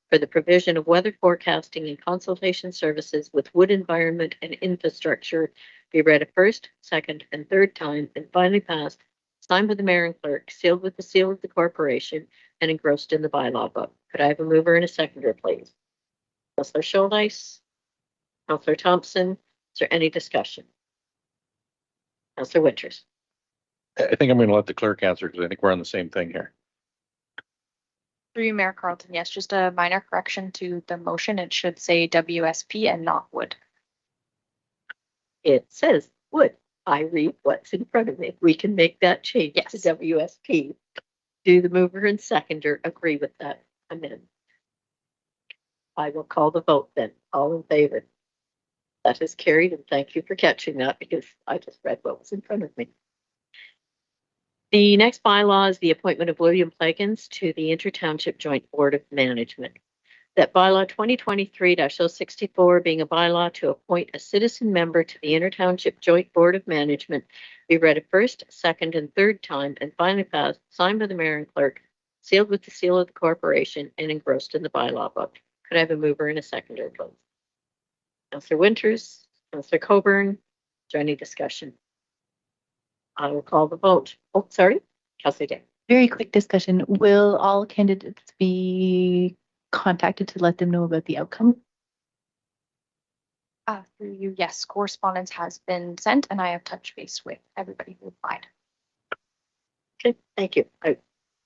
for the provision of weather forecasting and consultation services with Wood Environment and Infrastructure, be read a first, second, and third time and finally passed, signed by the mayor and clerk, sealed with the seal of the corporation, and engrossed in the bylaw book. Could I have a mover and a seconder, please? Councillor Schuldice, Councillor Thompson, is there any discussion? Councillor Winters. I think I'm going to let the clerk answer because I think we're on the same thing here. Through you, Mayor Carlton, yes, just a minor correction to the motion. It should say WSP and not Wood. It says Wood. I read what's in front of me. We can make that change Yes. to WSP. Do the mover and seconder agree with that amendment? I will call the vote then. All in favor? That is carried, and thank you for catching that because I just read what was in front of me. The next bylaw is the appointment of William Plagans to the Inter-Township Joint Board of Management. That bylaw 2023-064, being a bylaw to appoint a citizen member to the Inter-Township Joint Board of Management, be read a first, second, and third time and finally passed, signed by the mayor and clerk, sealed with the seal of the corporation, and engrossed in the bylaw book. Could I have a mover and a seconder, please? Councillor Winters, Councillor Coburn, is there any discussion? I will call the vote. Oh, sorry, Councillor Day. Very quick discussion. Will all candidates be contacted to let them know about the outcome? Through you, yes, correspondence has been sent and I have touched base with everybody who applied. Okay, thank you. I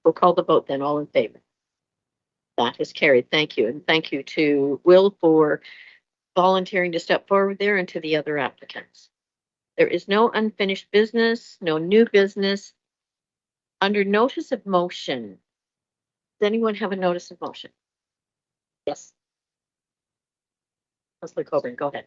will call the vote then. All in favor? That is carried. Thank you. And thank you to Will for volunteering to step forward there and to the other applicants. There is no unfinished business, no new business. Under notice of motion, does anyone have a notice of motion? Yes. Councillor Coburn, go ahead.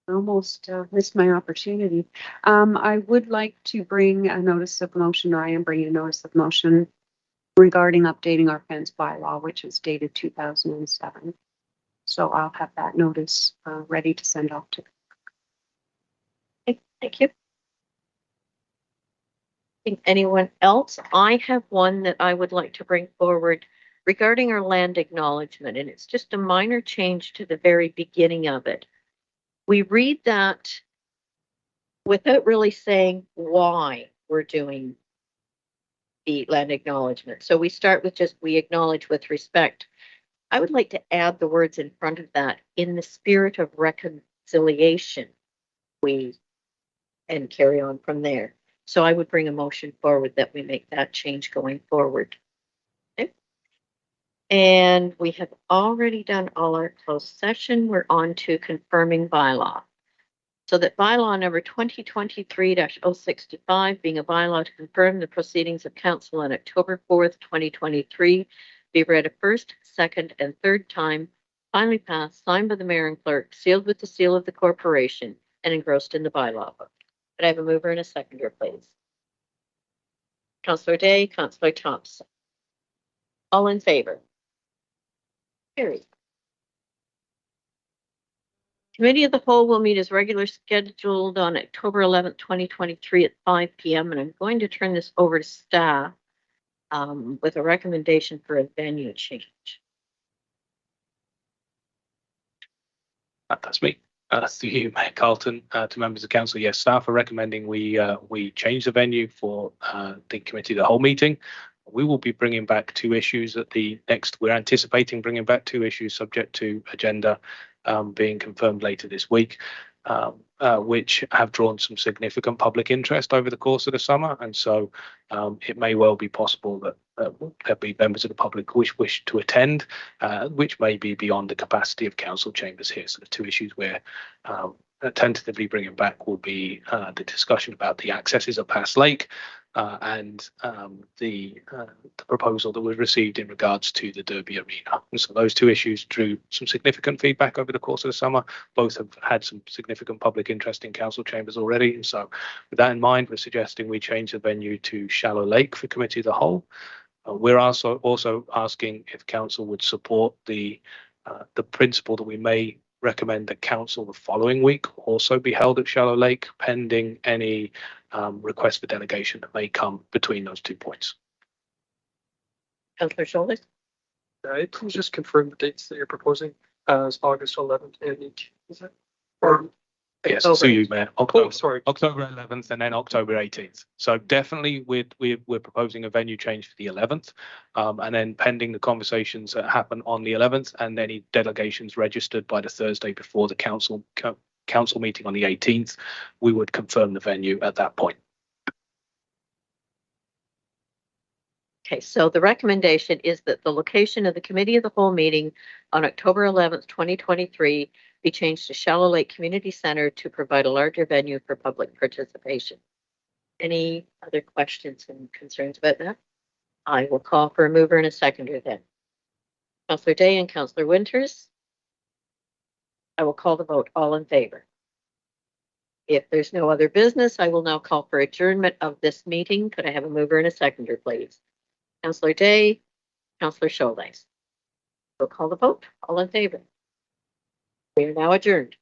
Almost missed my opportunity. I would like to bring a notice of motion, or I am bringing a notice of motion regarding updating our fence bylaw, which is dated 2007. So I'll have that notice ready to send off to. Okay, thank you. Think anyone else? I have one that I would like to bring forward regarding our land acknowledgement, and it's just a minor change to the very beginning of it. We read that without really saying why we're doing the land acknowledgement. So we start with just, we acknowledge with respect. I would like to add the words in front of that, in the spirit of reconciliation, and carry on from there. So I would bring a motion forward that we make that change going forward. Okay. And we have already done all our closed session. We're on to confirming bylaw. So that bylaw number 2023-065, being a bylaw to confirm the proceedings of council on October 4th, 2023, be read a first, second, and third time, finally passed, signed by the mayor and clerk, sealed with the seal of the corporation, and engrossed in the bylaw book. Could I have a mover and a seconder, please? Councillor Day, Councillor Thompson. All in favor? Carried. Committee of the Whole will meet as regular scheduled on October 11th, 2023 at 5 p.m. And I'm going to turn this over to staff with a recommendation for a venue change. That's me. To you, Mayor Carlton, to members of council, yes, staff are recommending we change the venue for the committee of the whole meeting. We will be bringing back two issues at the next. We're anticipating bringing back two issues subject to agenda being confirmed later this week. which have drawn some significant public interest over the course of the summer. And so it may well be possible that there'll be members of the public which wish to attend, which may be beyond the capacity of council chambers here. So the two issues we're tentatively bringing back will be the discussion about the accesses at Pass Lake and the proposal that was received in regards to the Derby Arena. And so those two issues drew some significant feedback over the course of the summer. Both have had some significant public interest in council chambers already. And so with that in mind, we're suggesting we change the venue to Shallow Lake for committee of the whole. We're also asking if council would support the principle that we may recommend that council the following week also be held at Shallow Lake, pending any request for delegation that may come between those 2 points. Councillor Shoulders? Can you just confirm the dates that you're proposing as August 11th and 18th? Is that? Or, Yes, October. so you, Mayor. oh, sorry. October 11th and then October 18th. So definitely we're proposing a venue change for the 11th, and then pending the conversations that happen on the 11th and any delegations registered by the Thursday before the council meeting on the 18th, we would confirm the venue at that point. Okay, so the recommendation is that the location of the committee of the whole meeting on October 11th, 2023 be changed to Shallow Lake Community Center to provide a larger venue for public participation. Any other questions and concerns about that? I will call for a mover and a seconder then. Councillor Day and Councillor Winters. I will call the vote. All in favor. If there's no other business, I will now call for adjournment of this meeting. Could I have a mover and a seconder, please? Councillor Day, Councillor Shoulders. We'll call the vote. All in favor. We are now adjourned.